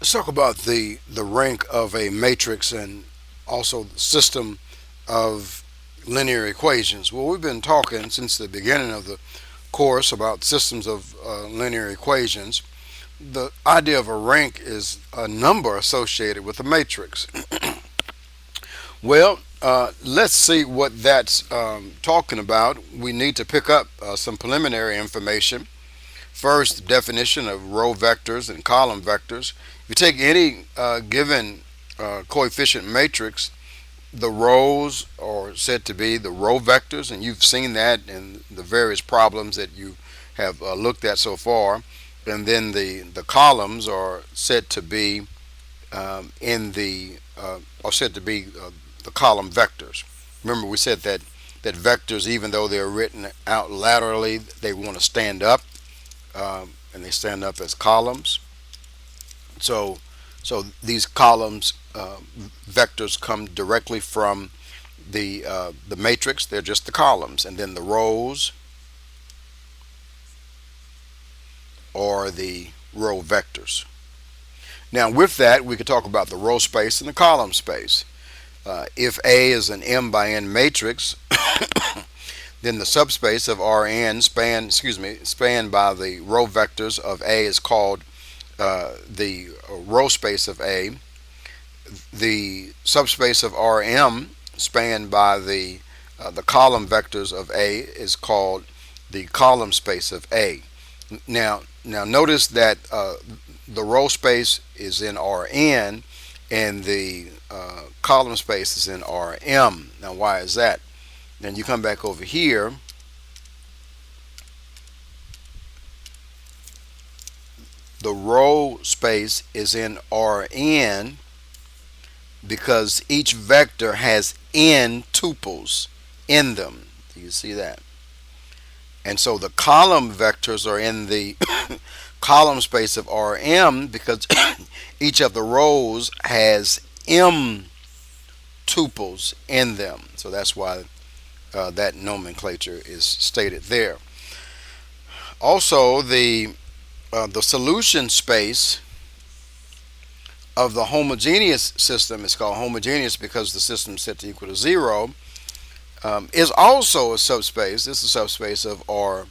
Let's talk about the rank of a matrix and also the system of linear equations. Well, we've been talking since the beginning of the course about systems of linear equations. The idea of a rank is a number associated with a matrix. Well, let's see what that's talking about. We need to pick up some preliminary information. First, definition of row vectors and column vectors. If you take any given coefficient matrix, the rows are said to be the row vectors, and you've seen that in the various problems that you have looked at so far. And then the columns are said to be the column vectors. Remember, we said that vectors, even though they're written out laterally, they want to stand up, and they stand up as columns. So, so these columns vectors come directly from the matrix. They're just the columns, and then the rows are the row vectors. Now, with that, we could talk about the row space and the column space. If A is an m by n matrix, then the subspace of Rn spanned by the row vectors of A is called the row space of A. The subspace of Rm spanned by the column vectors of A is called the column space of A. Now notice that the row space is in Rn and the column space is in Rm. Now, why is that? Then you come back over here. The row space is in Rn because each vector has n tuples in them. Do you see that? And so the column vectors are in the column space of Rm because each of the rows has m tuples in them. So that's why that nomenclature is stated there. Also, the solution space of the homogeneous system is called homogeneous because the system is set to equal to 0. Is also a subspace. This is a subspace of Rn.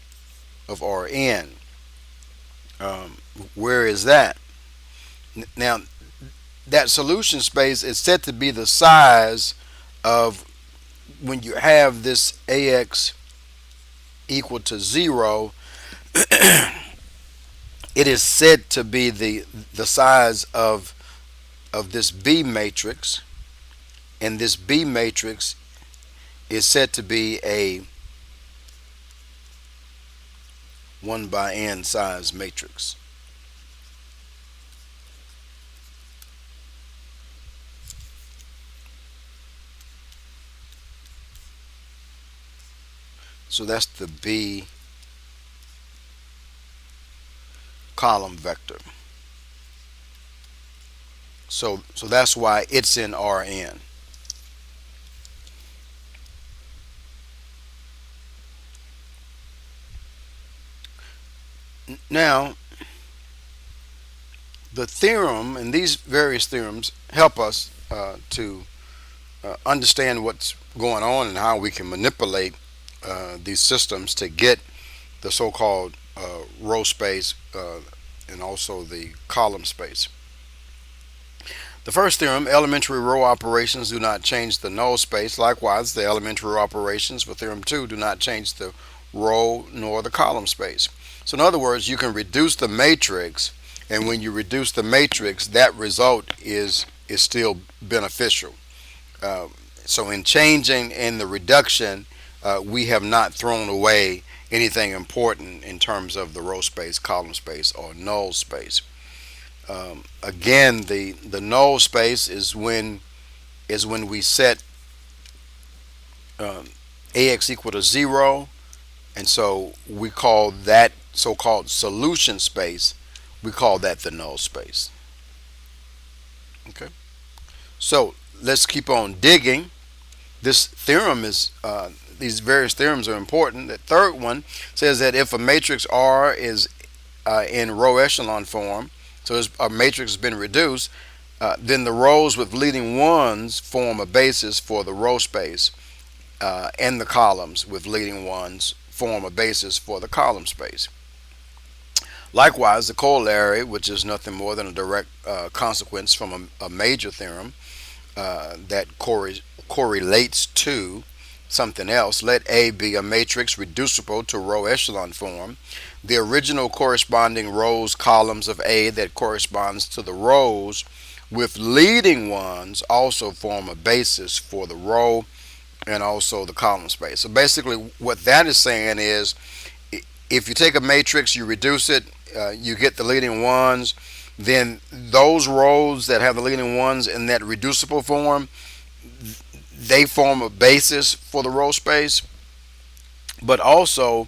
Where is that? Now, that solution space is said to be the size of when you have this AX equal to 0. It is said to be the size of this B matrix, and this B matrix is said to be a 1 by n size matrix. So that's the B column vector. So that's why it's in Rn. Now, the theorem and these various theorems help us to understand what's going on and how we can manipulate these systems to get the so-called row space and also the column space. The first theorem, elementary row operations do not change the null space. Likewise, the elementary row operations for theorem 2 do not change the row nor the column space. So in other words, you can reduce the matrix, and when you reduce the matrix, that result is still beneficial. So in changing in the reduction, we have not thrown away anything important in terms of the row space, column space, or null space. Again, the null space is when we set AX equal to 0, and so we call that so-called solution space, we call that the null space. Okay, so let's keep on digging. This theorem is these various theorems are important. The third one says that if a matrix R is in row echelon form, So a matrix has been reduced. Then the rows with leading ones form a basis for the row space, and the columns with leading ones form a basis for the column space. Likewise, the corollary, which is nothing more than a direct consequence from a major theorem that correlates to something else. Let A be a matrix reducible to row echelon form. The original corresponding rows columns of A that corresponds to the rows with leading ones also form a basis for the row and also the column space. So basically what that is saying is, if you take a matrix, you reduce it, you get the leading ones, then those rows that have the leading ones in that reducible form, they form a basis for the row space. But also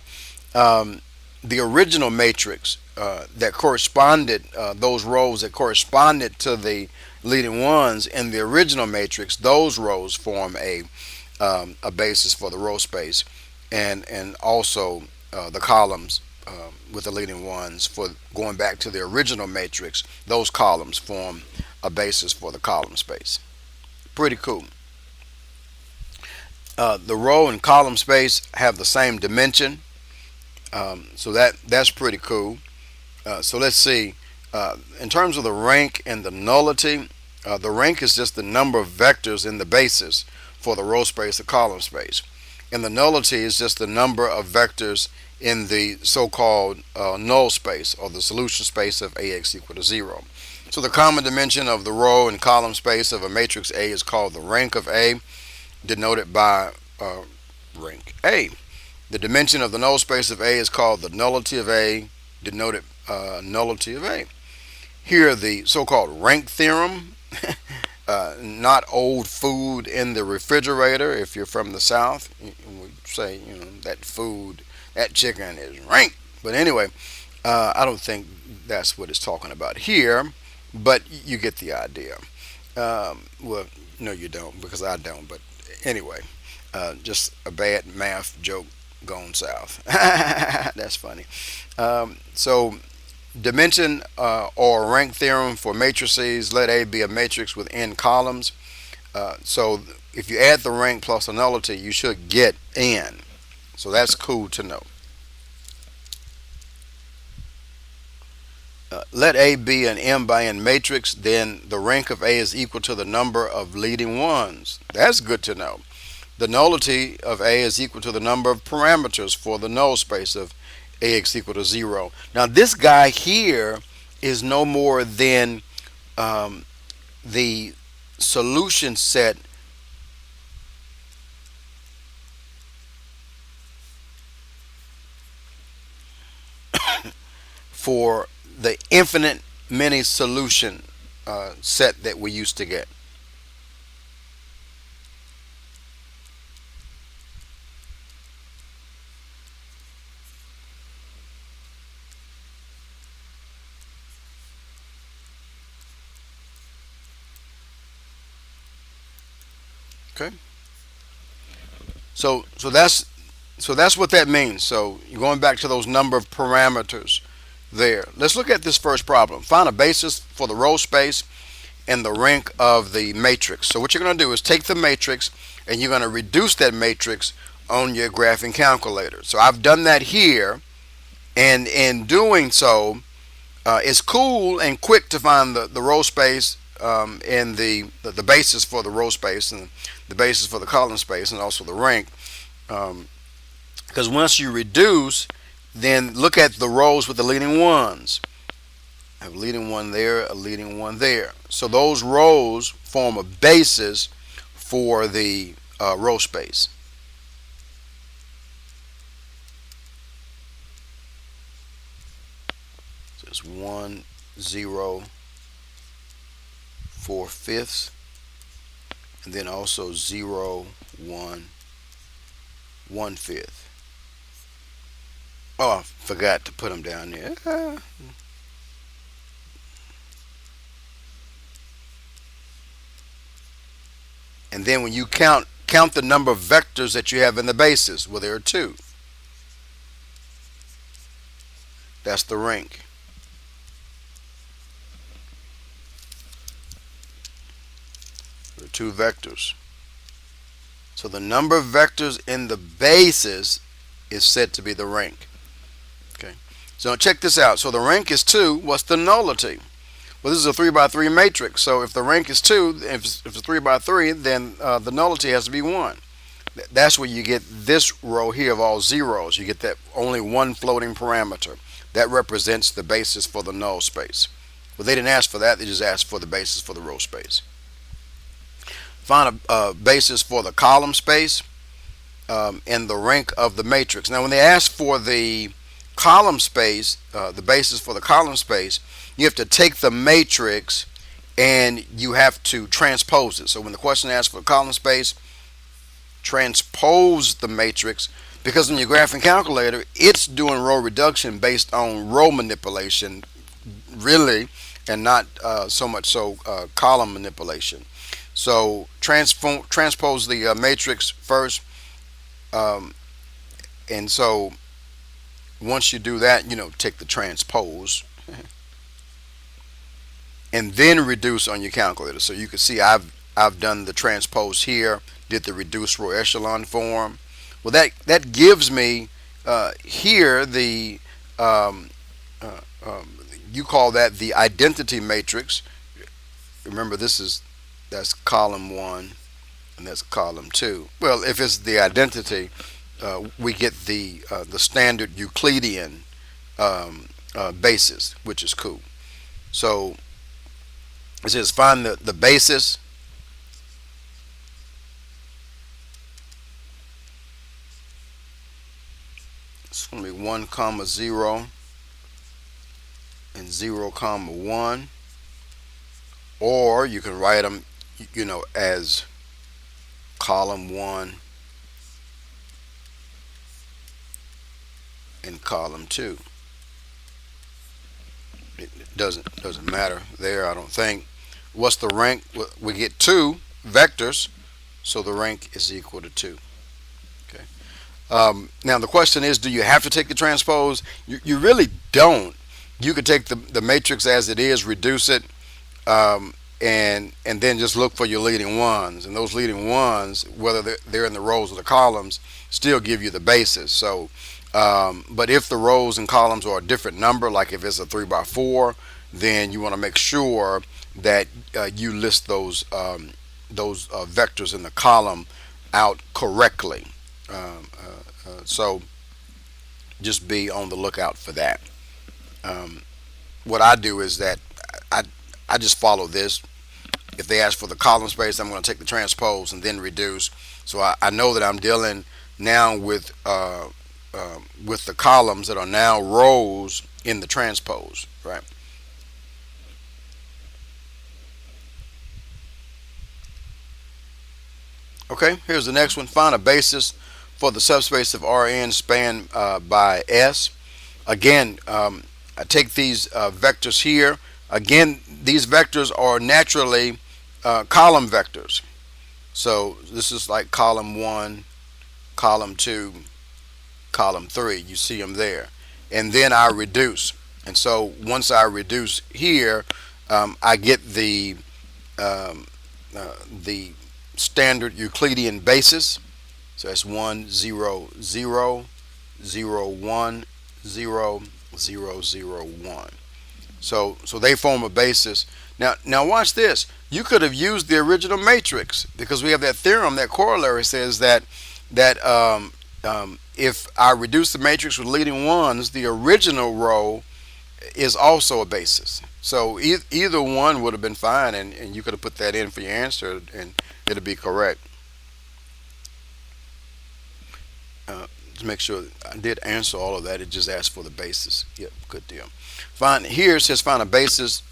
the original matrix that corresponded, those rows that corresponded to the leading ones in the original matrix, those rows form a basis for the row space, and also the columns with the leading ones, for going back to the original matrix, those columns form a basis for the column space. Pretty cool. The row and column space have the same dimension, so that's pretty cool. So let's see. In terms of the rank and the nullity, the rank is just the number of vectors in the basis for the row space or column space, and the nullity is just the number of vectors in the so-called null space, or the solution space of AX equal to 0. So the common dimension of the row and column space of a matrix A is called the rank of A, denoted by rank A. The dimension of the null space of A is called the nullity of A, denoted nullity of A. Here the so-called rank theorem, not old food in the refrigerator. If you're from the South, we say, that food, that chicken is rank. But anyway, I don't think that's what it's talking about here, but you get the idea. Well, no, you don't, because I don't. But anyway, just a bad math joke gone south. That's funny. So dimension or rank theorem for matrices: let A be a matrix with n columns. So if you add the rank plus a nullity, you should get n. So that's cool to know. Let A be an m by n matrix, then the rank of A is equal to the number of leading ones. That's good to know. The nullity of A is equal to the number of parameters for the null space of AX equal to 0. Now this guy here is no more than the solution set for the infinite many solution set that we used to get. Okay. So that's what that means. So you're going back to those number of parameters there. Let's look at this first problem. Find a basis for the row space and the rank of the matrix. So what you're going to do is take the matrix and you're going to reduce that matrix on your graphing calculator. So I've done that here, and in doing so, it's cool and quick to find the row space and the basis for the row space and the basis for the column space and also the rank. Because once you reduce, then look at the rows with the leading ones. I have a leading one there, a leading one there. So those rows form a basis for the row space. So it's 1, 0, 4/5, and then also 0, 1, 1/5. Oh, I forgot to put them down there. And then when you count the number of vectors that you have in the basis, well, there are 2. That's the rank. 2 vectors. So the number of vectors in the basis is said to be the rank. Okay. So check this out. So the rank is 2. What's the nullity? Well, this is a 3 by 3 matrix. So if the rank is 2, if it's 3 by 3, then the nullity has to be 1. That's where you get this row here of all zeros. You get that only one floating parameter. That represents the basis for the null space. Well, they didn't ask for that. They just asked for the basis for the row space. Find a basis for the column space and the rank of the matrix. Now, when they ask for the column space, the basis for the column space, you have to take the matrix and you have to transpose it. So when the question asks for column space, transpose the matrix, because in your graphing calculator it's doing row reduction based on row manipulation, really, and not so much so column manipulation. So transpose the matrix first, and so once you do that, take the transpose and then reduce on your calculator. So you can see I've done the transpose here, did the reduced row echelon form. Well, that gives me here the you call that the identity matrix. Remember, that's column 1 and that's column 2. Well, if it's the identity, we get the standard Euclidean basis, which is cool. So it says find the basis. It's going to be 1 comma 0 and 0 comma 1, or you can write them as column 1 and column 2. It doesn't matter there, I don't think. What's the rank? We get 2 vectors, so the rank is equal to 2. Okay. Now the question is, do you have to take the transpose? You really don't. You could take the matrix as it is, reduce it, and then just look for your leading ones, and those leading ones, whether they're in the rows or the columns, still give you the basis. So but if the rows and columns are a different number, like if it's a 3 by 4, then you want to make sure that you list those vectors in the column out correctly. So just be on the lookout for that. What I do is that I just follow this. If they ask for the column space, I'm going to take the transpose and then reduce. So I know that I'm dealing now with the columns that are now rows in the transpose, right? Okay, here's the next one. Find a basis for the subspace of Rn spanned by S. Again, I take these vectors here. Again, these vectors are naturally column vectors. So this is like column 1, column 2, column 3. You see them there. And then I reduce. And so once I reduce here, I get the standard Euclidean basis. So that's 1, 0, 0, 0, 1, 0, 0, 0, 1. So they form a basis. Now watch this. You could have used the original matrix, because we have that theorem, that corollary says that if I reduce the matrix with leading ones, the original row is also a basis. So either one would have been fine, and you could have put that in for your answer, and it'll be correct. To make sure I did answer all of that, it just asked for the basis. Yep, good deal. Here it says find a basis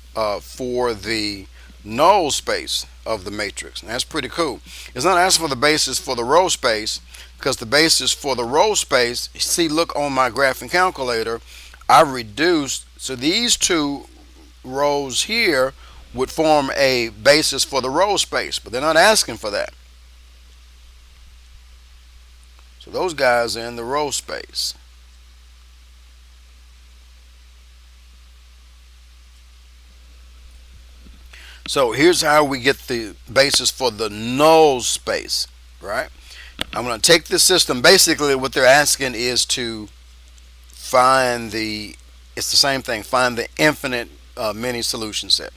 for the null space of the matrix. And that's pretty cool. It's not asking for the basis for the row space, because the basis for the row space, see, look on my graphing calculator, I reduced, so these 2 rows here would form a basis for the row space, but they're not asking for that. So those guys are in the row space. So here's how we get the basis for the null space, right? I'm going to take this system. Basically, what they're asking is to find the, it's the same thing, find the infinite many solution set.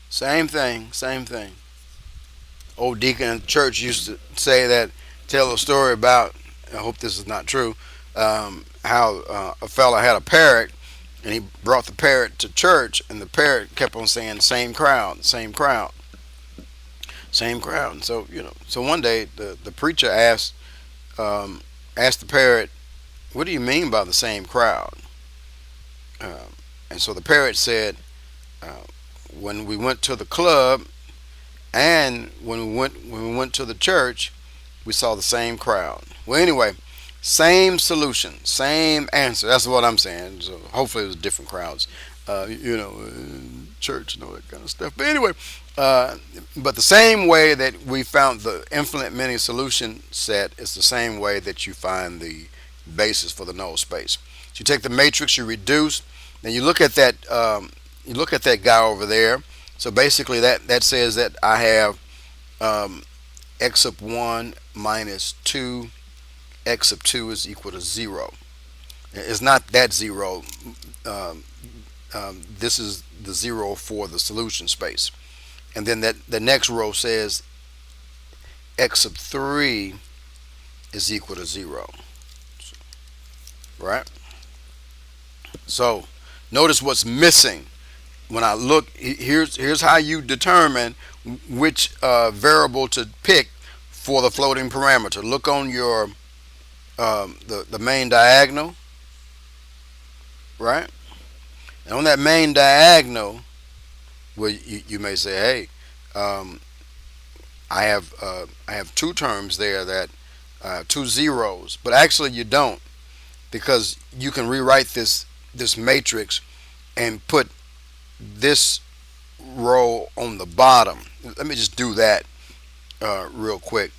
Same thing, same thing. Old deacon in the church used to say that, tell a story about, I hope this is not true, how a fella had a parrot and he brought the parrot to church, and the parrot kept on saying, same crowd, same crowd, same crowd. And so, so one day the preacher asked the parrot, what do you mean by the same crowd? And so the parrot said, uh, when we went to the club and when we went to the church, we saw the same crowd. Well, anyway, same solution, same answer. That's what I'm saying. So hopefully it was different crowds, church and all that kind of stuff. But anyway, but the same way that we found the infinite many solution set is the same way that you find the basis for the null space. So you take the matrix, you reduce, then you look at that. You look at that guy over there. So basically, that says that I have x sub 1 minus 2 x sub 2 is equal to 0. It's not that 0. This is the 0 for the solution space. And then the next row says x sub 3 is equal to 0. Right? So notice what's missing. When I look, here's how you determine which variable to pick for the floating parameter. Look on your the main diagonal, right? And on that main diagonal, well, you may say, hey, I have two terms there, that two zeros, but actually you don't, because you can rewrite this matrix and put this row on the bottom. Let me just do that real quick.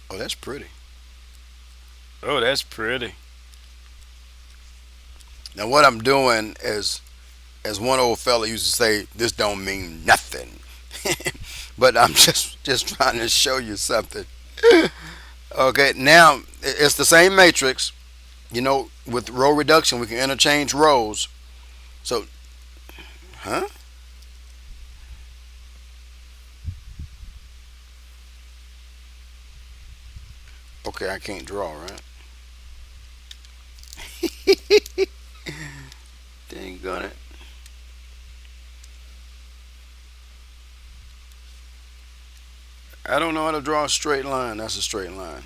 Oh, that's pretty. Oh, that's pretty. Now what I'm doing is, as one old fella used to say, this don't mean nothing. But I'm just trying to show you something. Okay, now it's the same matrix. With row reduction, we can interchange rows. So, huh? Okay, I can't draw, right? Dang on it. I don't know how to draw a straight line. That's a straight line.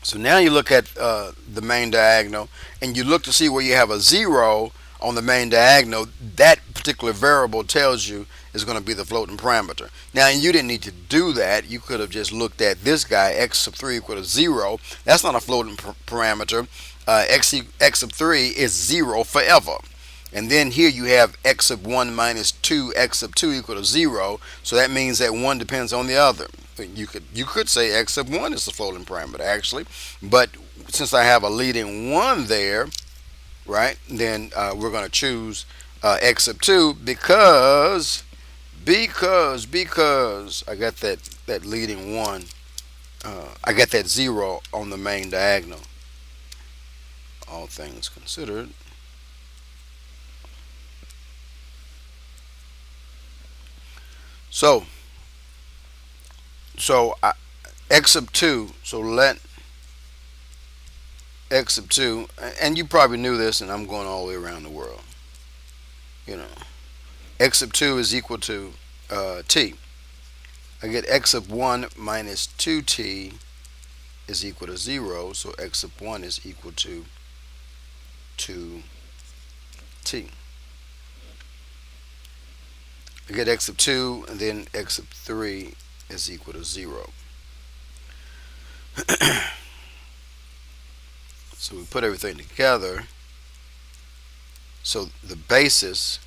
So now you look at the main diagonal, and you look to see where you have a 0 on the main diagonal. That particular variable tells you is going to be the floating parameter. Now, you didn't need to do that. You could have just looked at this guy, x sub 3 equal to 0. That's not a floating parameter. X sub 3 is 0 forever. And then here you have x sub 1 minus 2 x sub 2 equal to 0. So that means that one depends on the other. You could say x sub 1 is the floating parameter, actually. But since I have a leading 1 there, right, then we're going to choose x sub 2 because I got that leading 1. I got that 0 on the main diagonal. All things considered. So x sub 2, so let x sub 2, and you probably knew this, and I'm going all the way around the world. X sub 2 is equal to t. I get x sub 1 minus 2t is equal to 0, so x sub 1 is equal to 2t. I get x sub 2, and then x sub 3 is equal to 0. So we put everything together. So the basis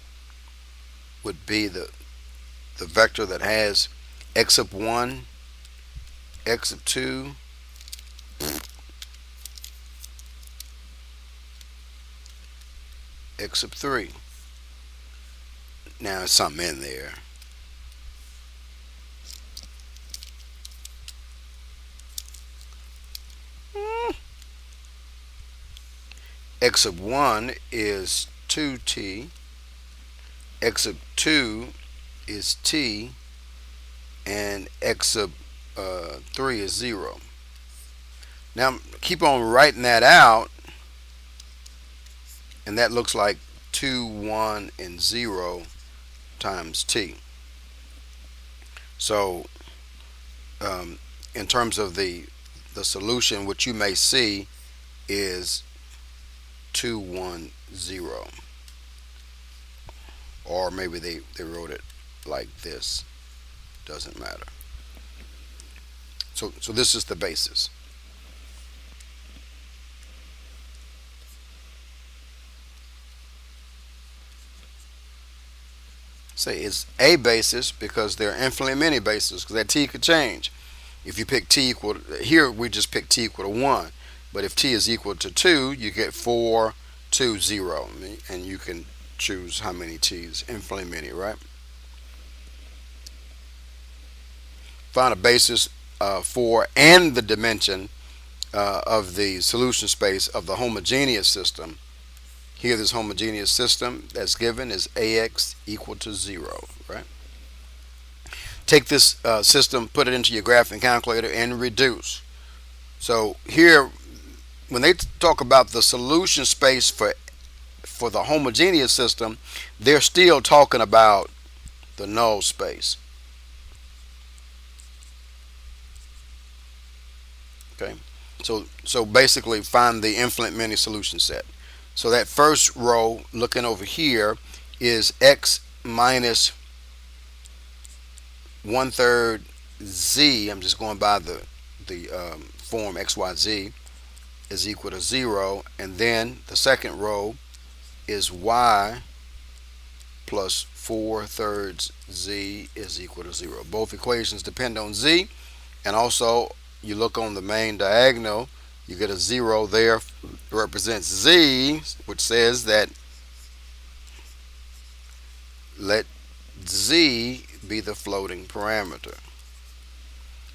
would be the vector that has x sub 1, x sub 2, x sub 3. Now there's something in there. X sub 1 is 2t, x sub 2 is t, and x sub 3 is 0. Now keep on writing that out, and that looks like 2, 1, and 0 times t. So in terms of the solution, what you may see is 2, 1, 0. Or maybe they wrote it like this. Doesn't matter. So this is the basis. Say it's a basis because there are infinitely many bases, because that t could change. If you pick t equal to, here we just pick t equal to 1, but if t is equal to 2, you get 4, 2, 0, and you can choose how many t's, infinitely many, right? Find a basis for and the dimension of the solution space of the homogeneous system. Here, this homogeneous system that's given is AX equal to 0, right? Take this system, put it into your graphing calculator, and reduce. So here, when they talk about the solution space for the homogeneous system, they're still talking about the null space. Okay, so basically find the infinite many solution set. So that first row, looking over here, is x minus 1/3 z. I'm just going by the form xyz is equal to 0, and then the second row is y plus 4/3 z is equal to 0. Both equations depend on z, and also you look on the main diagonal, you get a 0 there, represents z, which says that let z be the floating parameter.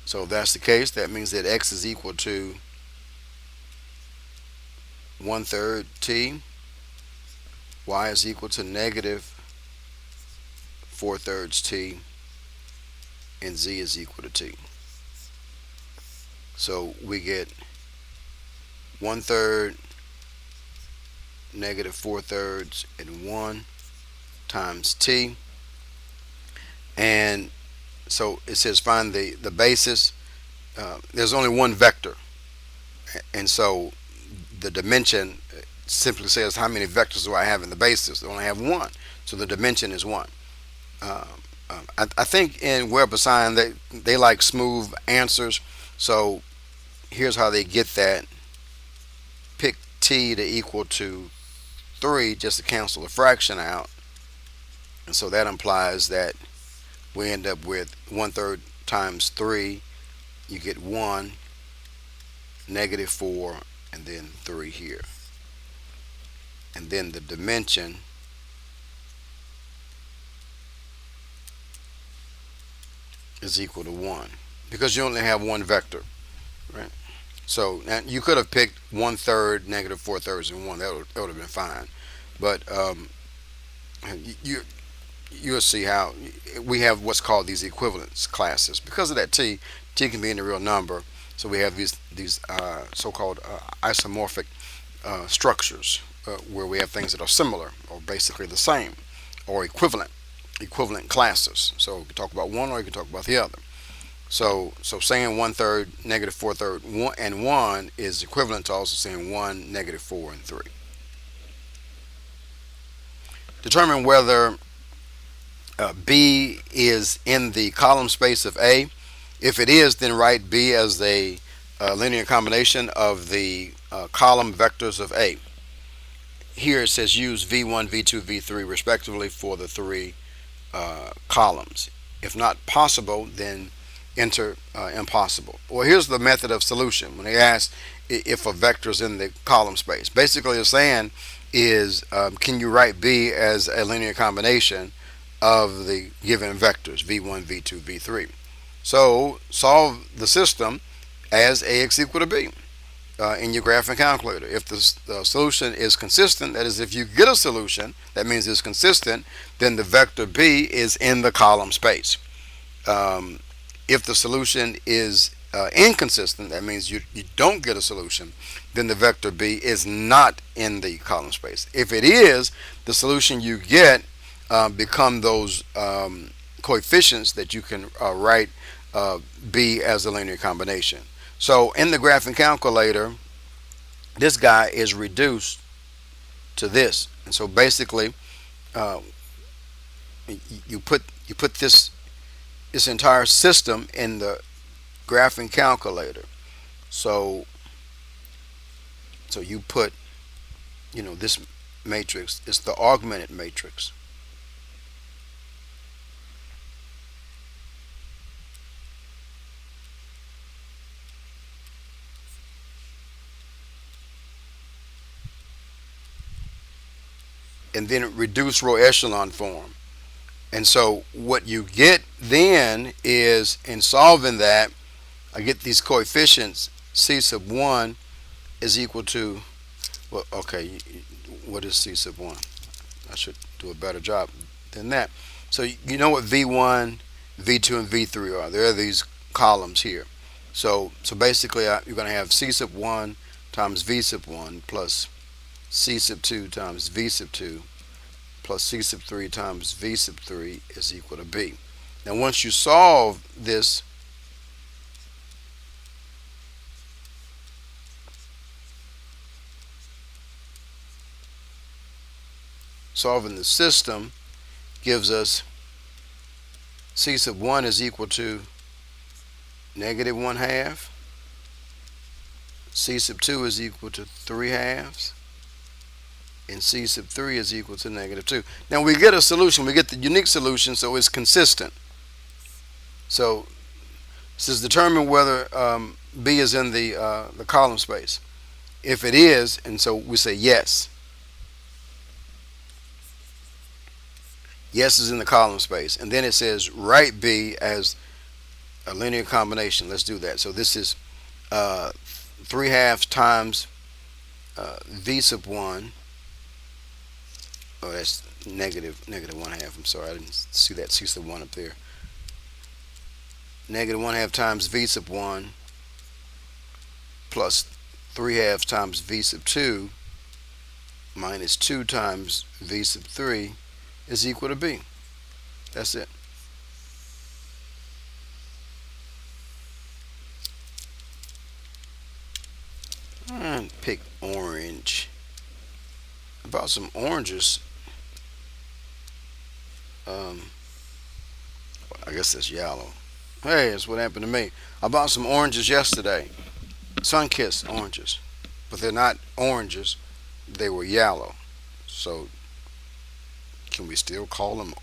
So if that's the case, that means that x is equal to 1/3 t, y is equal to negative 4/3 t, and z is equal to t. So we get 1/3, negative 4/3, and 1 times t. And so it says find the basis. There's only one vector, and so the dimension simply says how many vectors do I have in the basis. They only have one, so the dimension is 1. I think in Web Assign they like smooth answers, so here's how they get that. Pick t to equal to 3 just to cancel a fraction out, and so that implies that we end up with 1/3 times 3, you get 1, negative 4, and then 3 here. And then the dimension is equal to 1, because you only have one vector, right? So now you could have picked 1/3, negative 4/3, and 1. That would have been fine. But you'll see how we have what's called these equivalence classes. Because of that t can be in a real number. So we have these so-called isomorphic structures where we have things that are similar or basically the same, or equivalent classes. So you can talk about one or you can talk about the other. So saying 1/3, negative 4/3, and 1 is equivalent to also saying 1, negative 4, and 3. Determine whether B is in the column space of A. If it is, then write B as a linear combination of the column vectors of A. Here it says use V1, V2, V3 respectively for the 3 columns. If not possible, then enter impossible. Well, here's the method of solution. When they ask if a vector is in the column space, basically it's saying is can you write B as a linear combination of the given vectors v1, v2, v3. So solve the system as ax equal to b in your graphing calculator. If the solution is consistent, that is, if you get a solution that means it's consistent, then the vector b is in the column space. If the solution is inconsistent, that means you don't get a solution, then the vector b is not in the column space. If it is, the solution you get become those coefficients that you can write b as a linear combination. So in the graphing calculator, this guy is reduced to this, and so basically you put this entire system in the graphing calculator. So you put, this matrix is the augmented matrix. And then reduce row echelon form. And so what you get then is, in solving that, I get these coefficients. C sub 1 is equal to, well, okay, what is C sub 1? I should do a better job than that. So you know what V1, V2, and V3 are. There are these columns here. So basically you're going to have C sub 1 times V sub 1 plus C sub 2 times V sub 2 plus C sub 3 times V sub 3 is equal to B. Now once you solve this, solving the system gives us C sub 1 is equal to negative 1/2. C sub 2 is equal to 3/2. And C sub 3 is equal to negative 2. Now we get a solution. We get the unique solution, so it's consistent. So this is determine whether B is in the column space. If it is, and so we say yes. Yes is in the column space. And then it says write B as a linear combination. Let's do that. So this is 3/2 times V sub 1. Oh, that's negative 1/2. I'm sorry, I didn't see that C sub 1 up there. Negative 1/2 times V sub 1 plus 3/2 times V sub 2 minus 2 times V sub 3 is equal to B. That's it. And pick orange. I bought some oranges. I guess that's yellow. Hey, that's what happened to me. I bought some oranges yesterday. Sun-kissed oranges. But they're not oranges. They were yellow. So, can we still call them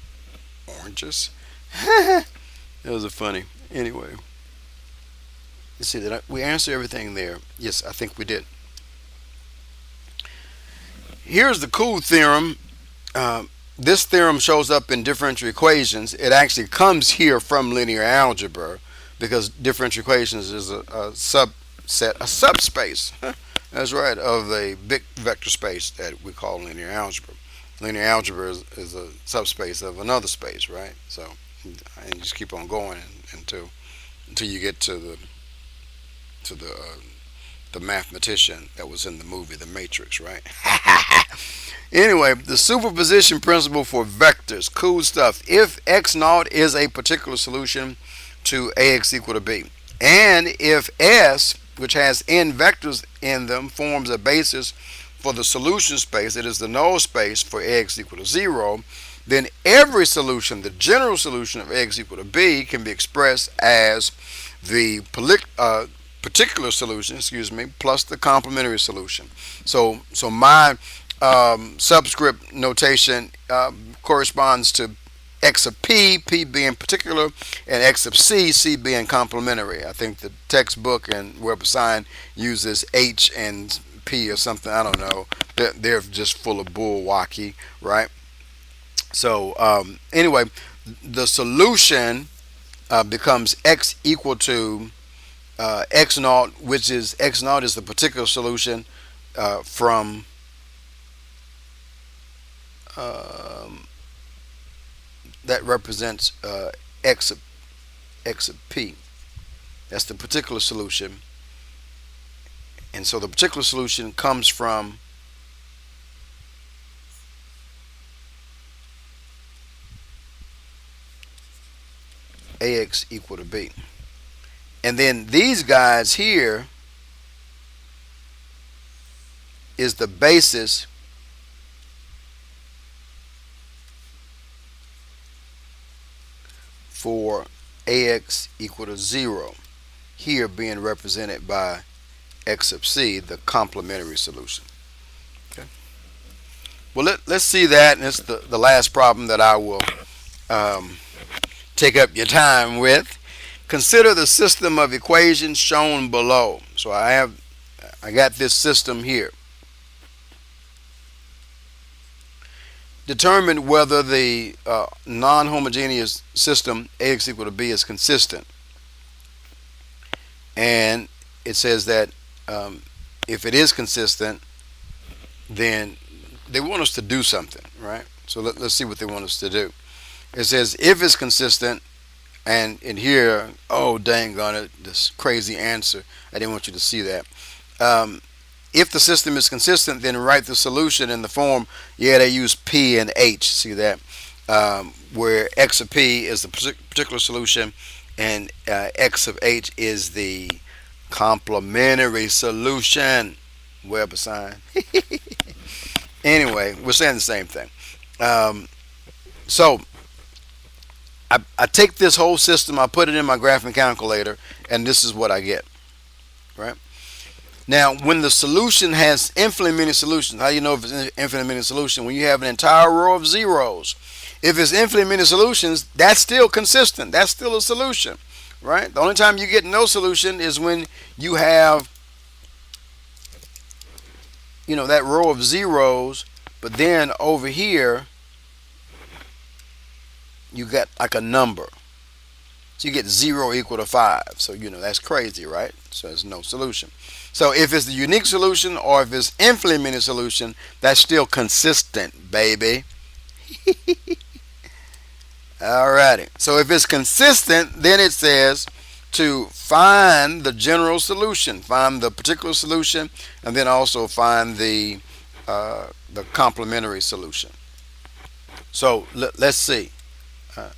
oranges? Those are funny. Anyway. You see that we answered everything there. Yes, I think we did. Here's the cool theorem. This theorem shows up in differential equations. It actually comes here from linear algebra because differential equations is a subset, a subspace. That's right, of a big vector space that we call linear algebra. Linear algebra is a subspace of another space, right? So, and just keep on going until you get to the mathematician that was in the movie The Matrix, right? Anyway, the superposition principle for vectors. Cool stuff. If x naught is a particular solution to ax equal to b, and if S, which has n vectors in them, forms a basis for the solution space, it is the null space for ax equal to 0, then every solution, the general solution of ax equal to b, can be expressed as the particular solution, plus the complementary solution. So my subscript notation corresponds to x of p, p being particular, and x of c, c being complementary. I think the textbook and Web of Science uses h and p or something. I don't know. They're just full of bull wacky, right? So anyway, the solution becomes x equal to x naught, which is x naught is the particular solution from um, that represents x of p. That's the particular solution, and so the particular solution comes from ax equal to b. And then these guys here is the basis for ax equal to 0, here being represented by x of c, the complementary solution. Okay. Well, let's see that, and it's the last problem that I will take up your time with. Consider the system of equations shown below. So I got this system here. Determine whether the non-homogeneous system ax equal to b is consistent. And it says that if it is consistent, then they want us to do something, right? So let's see what they want us to do. It says if it's consistent, and in here, oh dang on it, this crazy answer. I didn't want you to see that. If the system is consistent, then write the solution in the form, yeah, they use p and h, see that? Where x of p is the particular solution, and x of h is the complementary solution. Web of Science. Anyway, we're saying the same thing. So I take this whole system, I put it in my graphing calculator, and this is what I get, right? Now, when the solution has infinitely many solutions, how do you know if it's an infinitely many solution? When you have an entire row of zeros. If it's infinitely many solutions, that's still consistent. That's still a solution, right? The only time you get no solution is when you have, that row of zeros, but then over here, you got like a number. So you get 0 equal to 5. So, that's crazy, right? So there's no solution. So if it's the unique solution or if it's infinitely many solution, that's still consistent, baby. Alrighty. So if it's consistent, then it says to find the general solution, find the particular solution, and then also find the complementary solution. So let's see. I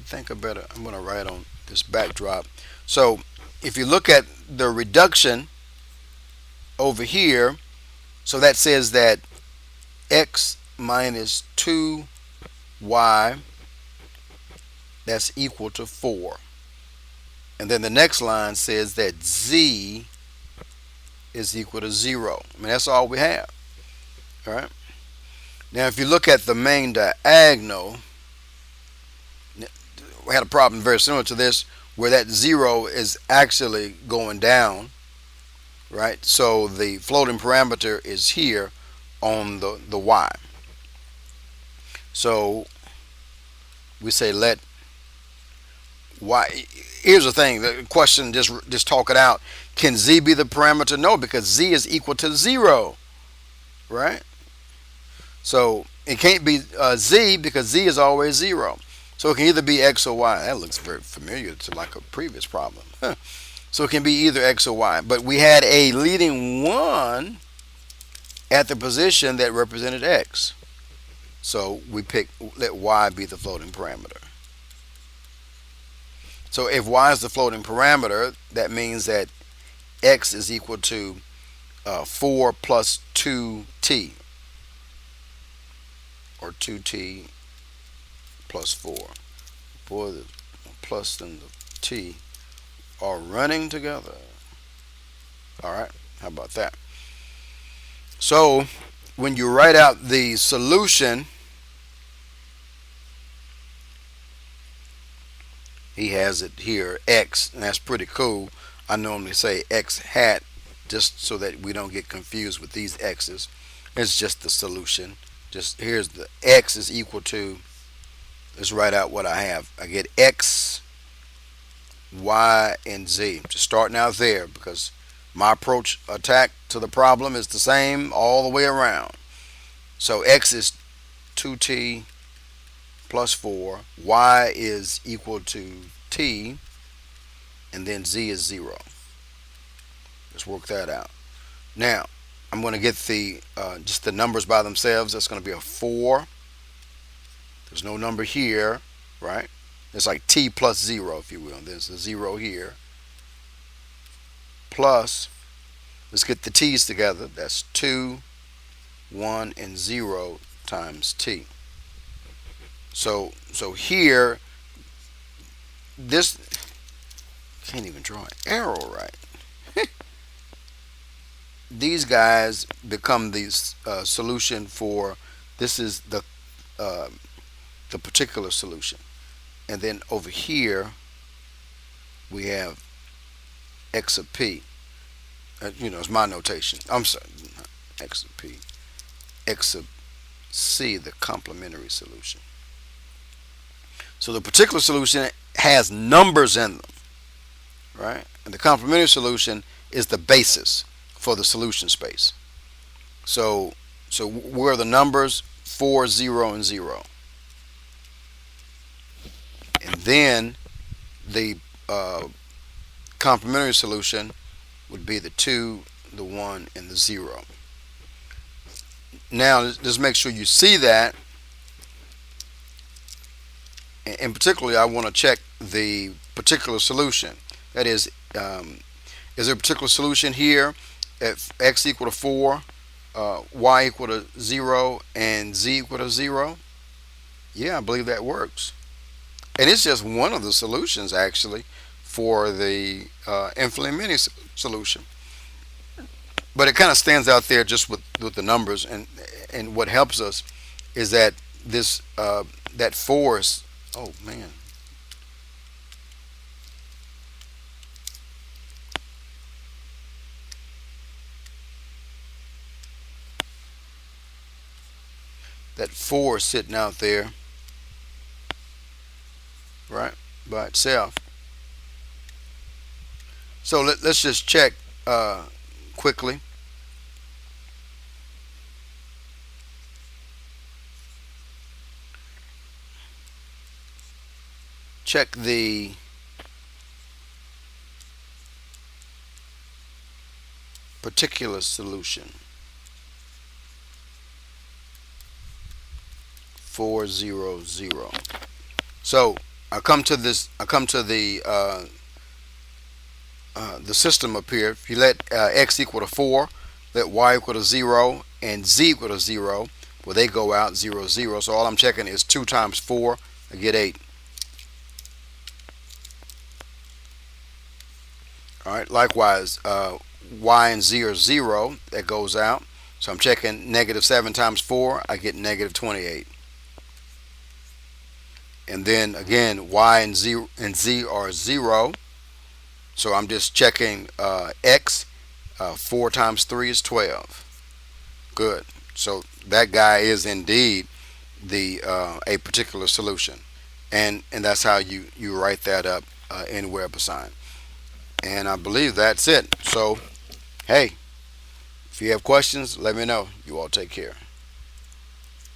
think I'm going to write on this backdrop. So if you look at the reduction over here, so that says that x minus 2y, that's equal to 4. And then the next line says that z is equal to 0. I mean, that's all we have. All right. Now, if you look at the main diagonal, we had a problem very similar to this, where that 0 is actually going down, right? So the floating parameter is here on the y. So we say let y. Here's the thing, the question, just talk it out. Can z be the parameter? No, because z is equal to 0, right? So it can't be z because z is always 0. So it can either be x or y. That looks very familiar to like a previous problem. So it can be either x or y. But we had a leading 1 at the position that represented x. So we let y be the floating parameter. So if y is the floating parameter, that means that x is equal to 4 plus 2t, or 2t plus 4. Boy, the plus and the t are running together. All right, how about that? So when you write out the solution he has it here x, and that's pretty cool. I normally say x hat just so that we don't get confused with these x's. It's just the solution. Just here's the x is equal to, let's write out what I have. I get x, y, and z. Just starting out there because my approach attack to the problem is the same all the way around. So x is 2t plus 4, y is equal to t, and then z is 0. Let's work that out. Now, I'm going to get the just the numbers by themselves. That's going to be a 4. There's no number here, right? It's like t plus 0, if you will. There's a 0 here. Plus, let's get the t's together. That's 2, 1, and 0 times t. So here, this, can't even draw an arrow right. These guys become the solution for, this is the particular solution. And then over here, we have x of p. It's my notation. I'm sorry, not x of p. X of c, the complementary solution. So the particular solution has numbers in them, right? And the complementary solution is the basis for the solution space. So where are the numbers? 4, 0, and 0. And then the complementary solution would be the 2, the 1, and the 0. Now, just make sure you see that. And particularly, I want to check the particular solution. That is there a particular solution here at x equal to 4, y equal to 0, and z equal to 0? Yeah, I believe that works. And it's just one of the solutions, actually, for the infinitely many solution. But it kind of stands out there just with the numbers. And what helps us is that this that force, oh man, that 4 sitting out there, right, by itself. So let's just check quickly. Check the particular solution. 4, 0, 0. So I come to this. I come to the system up here. If you let x equal to 4, let y equal to 0, and z equal to 0, well, they go out 0, 0. So all I'm checking is 2 times 4. I get 8. All right. Likewise, y and z are 0. That goes out. So I'm checking negative 7 times 4. I get negative 28. And then again, y and z are 0. So I'm just checking x. 4 times 3 is 12. Good. So that guy is indeed the a particular solution, and that's how you write that up in WebAssign. And I believe that's it. So hey, if you have questions, let me know. You all take care.